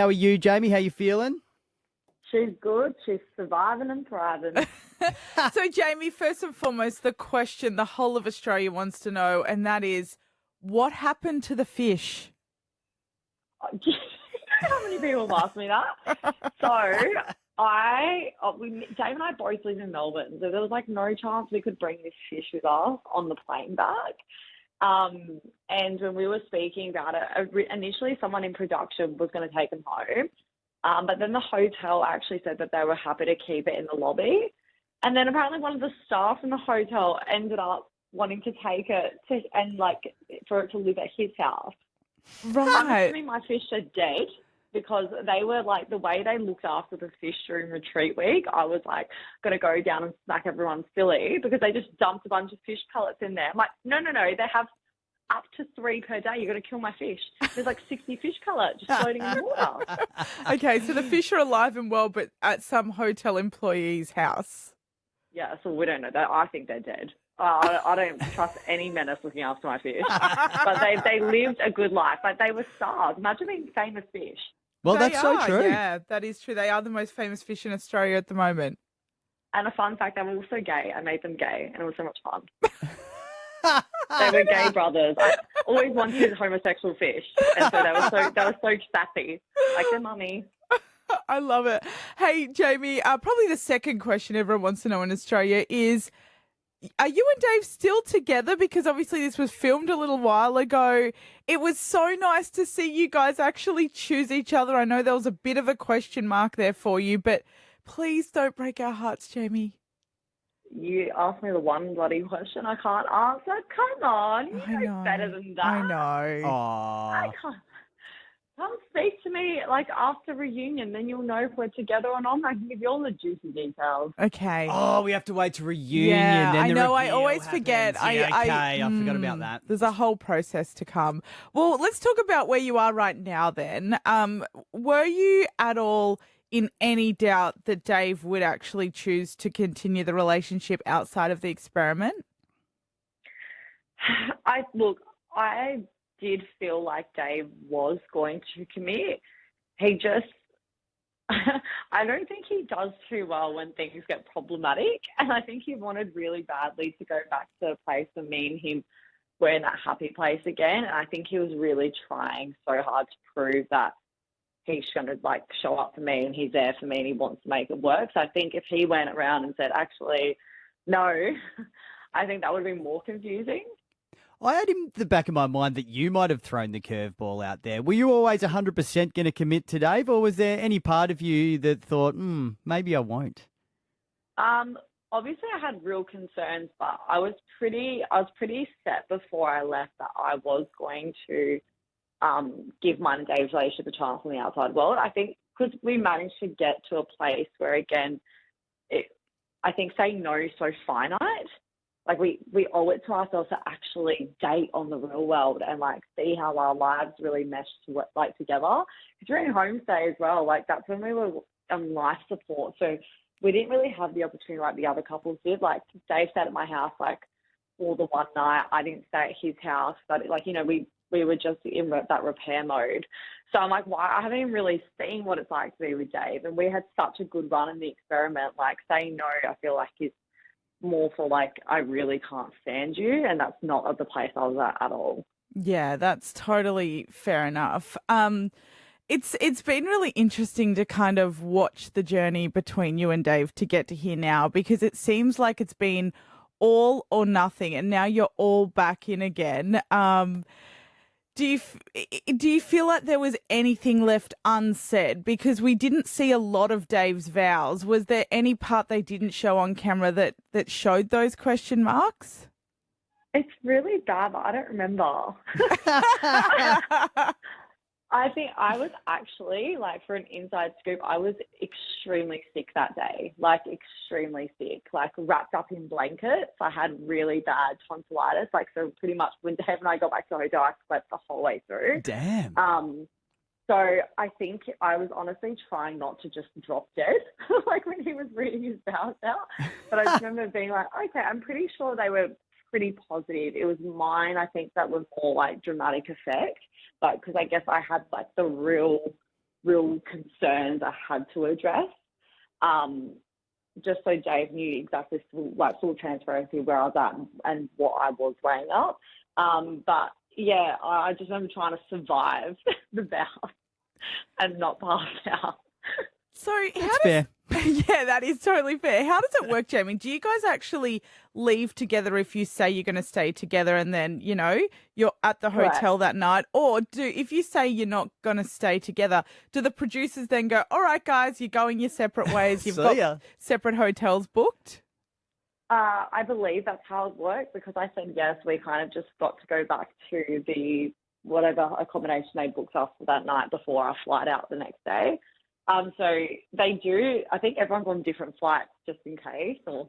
How are you, Jamie? How you feeling? She's good. She's surviving and thriving. So, Jamie, first and foremost, the question the whole of Australia wants to know, and that is, what happened to the fish? Do you know how many people have asked me that? So, Dave and I both live in Melbourne, so there was like no chance we could bring this fish with us on the plane back. And when we were speaking about it, initially someone in production was going to take him home. But then the hotel actually said that they were happy to keep it in the lobby. And then apparently one of the staff in the hotel ended up wanting to take it for it to live at his house. Right. I'm assuming my fish are dead because they were like, the way they looked after the fish during retreat week, I was like, going to go down and smack everyone silly because they just dumped a bunch of fish pellets in there. I'm like, no, they have up to 3 per day. You're going to kill my fish. There's like 60 fish pellets just floating in the water. Okay, so the fish are alive and well, but at some hotel employee's house. Yeah, so we don't know that. I think they're dead. I don't trust any menace looking after my fish. But they lived a good life. Like, they were stars. Imagine being famous fish. Well, They that's so are, true. Yeah, that is true. They are the most famous fish in Australia at the moment. And a fun fact, they were also gay. I made them gay, and it was so much fun. They were gay brothers. I always wanted homosexual fish, and so they were so sassy, like their mummy. I love it. Hey, Jamie, probably the second question everyone wants to know in Australia is, are you and Dave still together? Because obviously this was filmed a little while ago. It was so nice to see you guys actually choose each other. I know there was a bit of a question mark there for you, but please don't break our hearts, Jamie. You asked me the one bloody question I can't answer. Come on, you know better than that. I know. I can't. Come speak to me like after reunion, then you'll know if we're together or not. I can give you all the juicy details. Okay. Oh, we have to wait to reunion. Yeah, then I the know. I reveal always happens. forget. Yeah, I forgot about that. There's a whole process to come. Well, let's talk about where you are right now then. Were you at all in any doubt that Dave would actually choose to continue the relationship outside of the experiment? I did feel like Dave was going to commit. He just, I don't think he does too well when things get problematic. And I think he wanted really badly to go back to a place where me and him were in that happy place again. And I think he was really trying so hard to prove that he's going to like show up for me and he's there for me and he wants to make it work. So I think if he went around and said, actually, no, I think that would have been more confusing. I had in the back of my mind that you might have thrown the curveball out there. Were you always 100% going to commit to Dave, or was there any part of you that thought, maybe I won't? Obviously, I had real concerns, but I was pretty set before I left that I was going to give mine and Dave's relationship a chance in the outside world. I think because we managed to get to a place where, again, I think saying no is so finite. Like, we owe it to ourselves to actually date on the real world and, like, see how our lives really mesh together. Because during homestay as well, like, that's when we were on life support. So we didn't really have the opportunity like the other couples did. Like, Dave stayed at my house, like, all the one night. I didn't stay at his house. But, like, you know, we were just in that repair mode. So I'm like, why? I haven't even really seen what it's like to be with Dave. And we had such a good run in the experiment. Like, saying no, I feel like is more for like, I really can't stand you, and that's not at the place I was at all. Yeah, that's totally fair enough. It's been really interesting to kind of watch the journey between you and Dave to get to here now, because it seems like it's been all or nothing, and now you're all back in again. Do you feel like there was anything left unsaid? Because we didn't see a lot of Dave's vows. Was there any part they didn't show on camera that showed those question marks? It's really bad, but I don't remember. I think I was actually, like, for an inside scoop, I was extremely sick that day, like extremely sick, like wrapped up in blankets. I had really bad tonsillitis. Like, so pretty much when Dave and I got back to the hotel, I slept the whole way through. Damn. So I think I was honestly trying not to just drop dead, like when he was reading his vows out. But I just remember being like, okay, I'm pretty sure they were pretty positive. It was mine, I think, that was more like dramatic effect. But because I guess I had like the real real concerns I had to address. Just so Dave knew exactly full transparency where I was at and what I was weighing up. But yeah, I just remember trying to survive the vows and not pass out. So That's fair. Yeah, that is totally fair. How does it work, Jamie? Do you guys actually leave together if you say you're going to stay together and then, you're at the hotel that night? Or if you say you're not going to stay together, do the producers then go, all right, guys, you're going your separate ways. You've got separate hotels booked? I believe that's how it worked because I said yes. We kind of just got to go back to the whatever accommodation they booked us for that night before our flight out the next day. So they do, I think everyone's on different flights just in case, or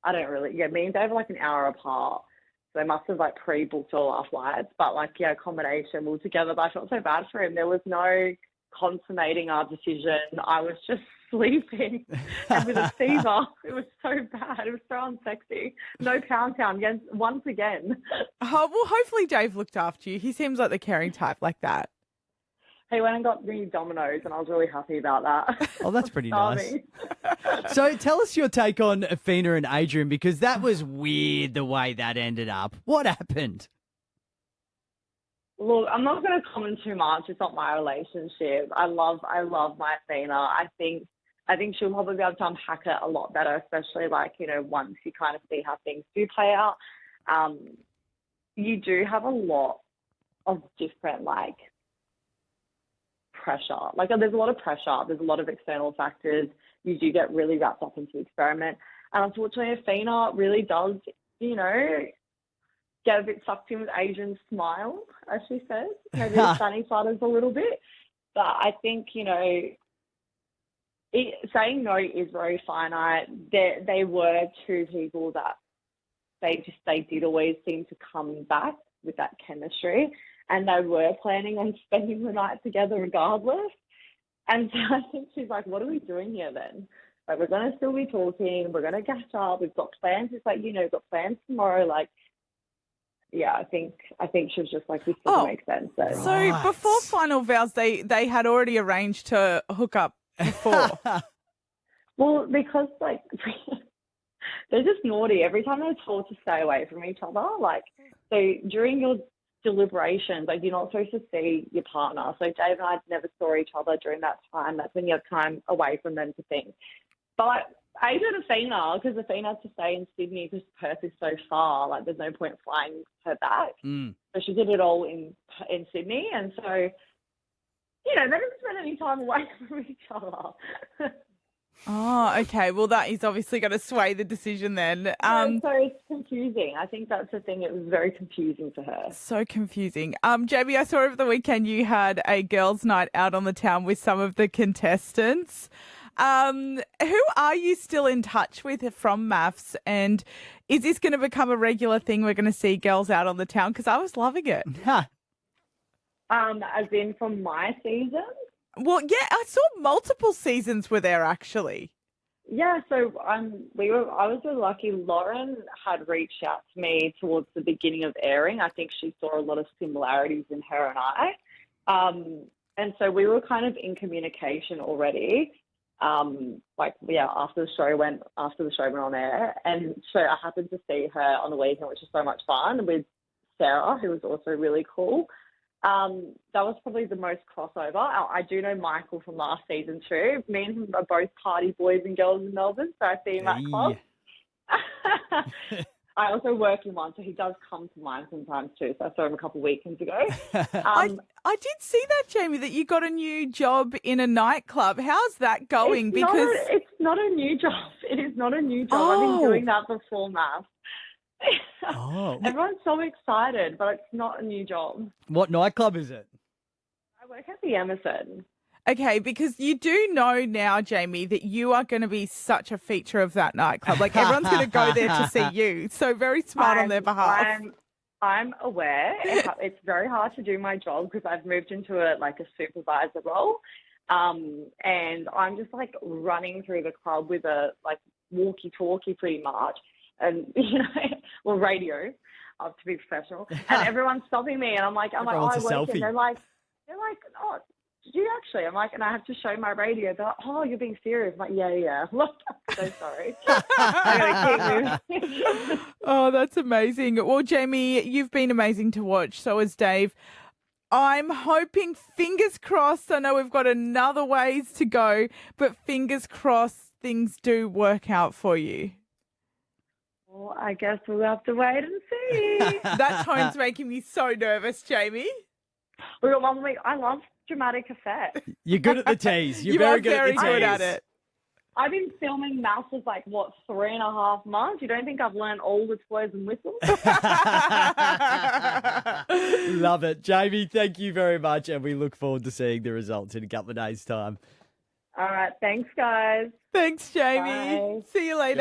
I don't really, me and Dave are like an hour apart. So they must have like pre-booked all our flights, but accommodation, we were together, but I felt so bad for him. There was no consummating our decision. I was just sleeping and with a fever. It was so bad. It was so unsexy. No pound town once again. Oh, well, hopefully Dave looked after you. He seems like the caring type like that. He went and got me Domino's and I was really happy about that. Oh, that's pretty nice. So tell us your take on Athena and Adrian because that was weird the way that ended up. What happened? Look, I'm not going to comment too much. It's not my relationship. I love my Athena. I think she'll probably be able to unpack it a lot better, especially once you kind of see how things do play out. You do have a lot of different pressure. There's a lot of pressure. There's a lot of external factors. You do get really wrapped up into the experiment. And unfortunately, Athena really does, get a bit sucked in with Adrian's smile, as she says. Maybe the sunny side is a little bit. But I think, saying no is very finite. They were two people that they did always seem to come back with that chemistry. And they were planning on spending the night together regardless. And so I think she's like, what are we doing here then? We're going to still be talking. We're going to catch up. We've got plans. It's we've got plans tomorrow. I think she was just like, this doesn't make sense. So before Final Vows, they had already arranged to hook up before. Well, because they're just naughty. Every time they're told to stay away from each other, so during your deliberations, you're not supposed to see your partner. So Dave and I never saw each other during that time. That's when you have time away from them to think. But Adrian and Athena, because Athena has to stay in Sydney because Perth is so far, there's no point flying her back. So she did it all in Sydney. And so, they didn't spend any time away from each other. Oh, okay. Well, that is obviously going to sway the decision then. So it's confusing. I think that's the thing. It was very confusing for her. So confusing. Jamie, I saw over the weekend you had a girls' night out on the town with some of the contestants. Who are you still in touch with from MAFS? And is this going to become a regular thing? We're going to see girls out on the town because I was loving it. As in from my season? Well, yeah, I saw multiple seasons were there actually. Yeah, so I was really lucky. Lauren had reached out to me towards the beginning of airing. I think she saw a lot of similarities in her and I. And so we were kind of in communication already. After the show went on air. And so I happened to see her on the weekend, which was so much fun, with Sarah, who was also really cool. That was probably the most crossover. I do know Michael from last season too. Me and him are both party boys and girls in Melbourne, so I see him at clubs. I also work in one, so he does come to mine sometimes too. So I saw him a couple of weekends ago. I did see that, Jamie, that you got a new job in a nightclub. How's that going? It's not a new job. It is not a new job. I've been doing that before MAFS. Everyone's so excited, but it's not a new job. What nightclub is it? I work at the Emerson. Okay, because you do know now, Jamie, that you are going to be such a feature of that nightclub. Everyone's going to go there to see you. So very smart on their behalf. I'm aware. It's very hard to do my job because I've moved into a supervisor role. And I'm just running through the club with a walkie-talkie pretty much. And, radio, to be professional. And everyone's stopping me. And I'm like, I work. And they're like, oh, did you actually? I'm like, and I have to show my radio. They're like, oh, you're being serious. I'm like, yeah. Look, I'm so sorry. I gotta keep moving. Oh, that's amazing. Well, Jamie, you've been amazing to watch. So has Dave. I'm hoping, fingers crossed, I know we've got another ways to go, but fingers crossed things do work out for you. Well, I guess we'll have to wait and see. That tone's making me so nervous, Jamie. We got 1 week. I love dramatic effects. You're good at the tease. You're You very are good very at the good tease. at it. I've been filming MAFS for 3.5 months. You don't think I've learned all the swears and whistles? Love it. Jamie, thank you very much, and we look forward to seeing the results in a couple of days' time. All right. Thanks, guys. Thanks, Jamie. Bye. See you later.